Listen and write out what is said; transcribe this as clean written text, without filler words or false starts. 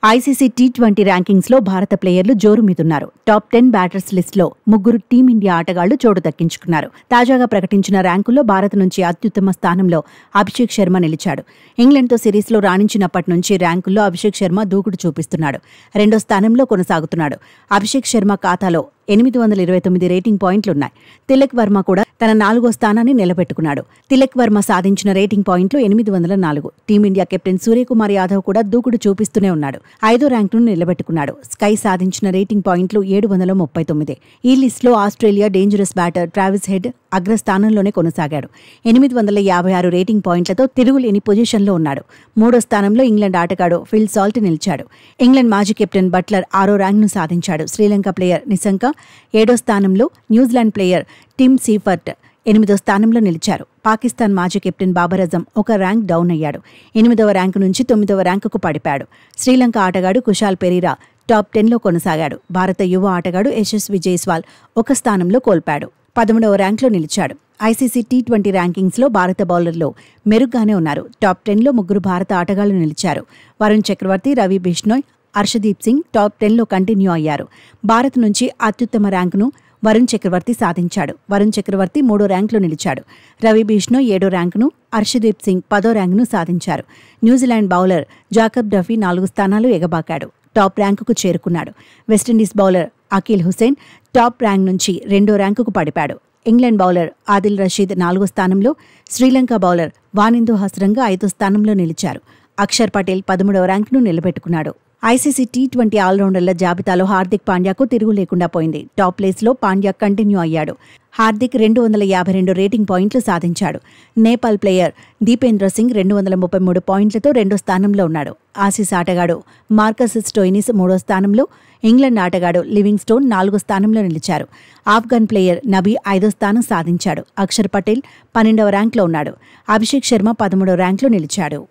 ICC T20 ర్యాంకింగ్స్లో భారత ప్లేయర్లు జోరుమీదున్నారు. Top 10 batters లిస్టులో ముగ్గురు టీమిండియా ఆటగాళ్లు చోటు దక్కించుకున్నారు. తాజాగా ప్రకటించిన ర్యాంకుల్లో భారత్ నుంచి అత్యుత్తమ స్థానంలో అభిషేక్ శర్మ నిలిచాడు. ఇంగ్లాండ్తో సిరీస్లో రాణించినప్పటి నుంచి ర్యాంకుల్లో అభిషేక్ శర్మ దూకుడు చూపిస్తున్నాడు. రెండో స్థానంలో కొనసాగుతున్నాడు. అభిషేక్ శర్మ ఖాతాలో 829 రేటింగ్ పాయింట్లున్నాయి. తిలక్ వర్మ కూడా తన 4వ స్థానాన్ని నిలబెట్టుకున్నాడు. తిలక్ వర్మ సాధించిన రేటింగ్ పాయింట్లు 804. టీమిండియా కెప్టెన్ సూర్యకుమార్ యాదవ్ కూడా దూకుడు చూపిస్తూనే ఉన్నాడు. 5వ ర్యాంకును నిలబెట్టుకున్నాడు. స్కై సాధించిన రేటింగ్ పాయింట్లు 739. ఈ లిస్టులో Australia dangerous batter Travis Head అగ్రస్థానంలోనే కొనసాగాడు. 856 రేటింగ్ పాయింట్లతో తిరుగులేని పొజిషన్లో ఉన్నాడు. 3వ స్థానంలో ఇంగ్లాండ్ ఆటగాడు ఫిల్ సాల్ట్ నిలిచాడు. ఇంగ్లాండ్ మాజీ కెప్టెన్ బట్లర్ 6వ ర్యాంక్ను సాధించాడు. శ్రీలంక ప్లేయర్ నిశంక 7వ స్థానంలో, న్యూజిలాండ్ ప్లేయర్ టిమ్ సీఫర్ట్ 8వ స్థానంలో నిలిచారు. పాకిస్తాన్ మాజీ కెప్టెన్ బాబర్ అజం ఒక ర్యాంక్ డౌన్ అయ్యాడు. 8వ ర్యాంకు నుంచి 9వ ర్యాంకుకు పడిపాడు. శ్రీలంక ఆటగాడు కుశాల్ పెరీరా టాప్ 10లో కొనసాగాడు. భారత యువ ఆటగాడు యశస్వి జైస్వాల్ ఒక స్థానంలో కోల్పాడు. 11వ ర్యాంక్లో నిలిచాడు. ఐసీసీ టీ20 ర్యాంకింగ్స్లో భారత బౌలర్లు మెరుగ్గానే ఉన్నారు. టాప్ 10లో ముగ్గురు భారత ఆటగాళ్లు నిలిచారు. వరుణ్ చక్రవర్తి, రవి బిష్నోయ్, హర్షదీప్ సింగ్ టాప్ 10లో కంటిన్యూ అయ్యారు. భారత్ నుంచి అత్యుత్తమ ర్యాంకును వరుణ్ చక్రవర్తి సాధించాడు. వరుణ్ చక్రవర్తి 3వ ర్యాంకులో నిలిచాడు. రవి బిష్నోయ్ 7వ ర్యాంకును, హర్షదీప్ సింగ్ 10వ ర్యాంకును సాధించారు. న్యూజిలాండ్ బౌలర్ జాకబ్ డఫీ 4 స్థానాలు ఎగబాకాడు. టాప్ ర్యాంకుకు చేరుకున్నాడు. West Indies bowler Akeal Hosein top rank నుంచి 2వ ర్యాంకుకు పడిపాడు. ఇంగ్లాండ్ బౌలర్ ఆదిల్ రషీద్ 4వ స్థానంలో, శ్రీలంక బౌలర్ వానిందు హస్రంగ 5వ స్థానంలో నిలిచారు. అక్షర్ పటేల్ 13వ ర్యాంకును నిలబెట్టుకున్నాడు. ఐసీసీ టీ20 ఆల్రౌండర్ల జాబితాలో హార్దిక్ పాండ్యాకు తిరుగు లేకుండా పోయింది. టాప్ ప్లేస్లో పాండ్యా కంటిన్యూ అయ్యాడు. హార్దిక్ 252 రేటింగ్ పాయింట్లు సాధించాడు. నేపాల్ ప్లేయర్ దీపేంద్ర సింగ్ 233 పాయింట్లతో 2వ స్థానంలో ఉన్నాడు. ఆసీస్ ఆటగాడు మార్కస్ స్టోయినిస్ 3వ స్థానంలో, ఇంగ్లాండ్ ఆటగాడు లివింగ్ స్టోన్ 4వ స్థానంలో నిలిచారు. ఆఫ్ఘన్ ప్లేయర్ నబీ 5వ స్థానం సాధించాడు. అక్షర్ పటేల్ 12వ ర్యాంక్లో ఉన్నాడు. అభిషేక్ శర్మ 13వ ర్యాంక్లో నిలిచాడు.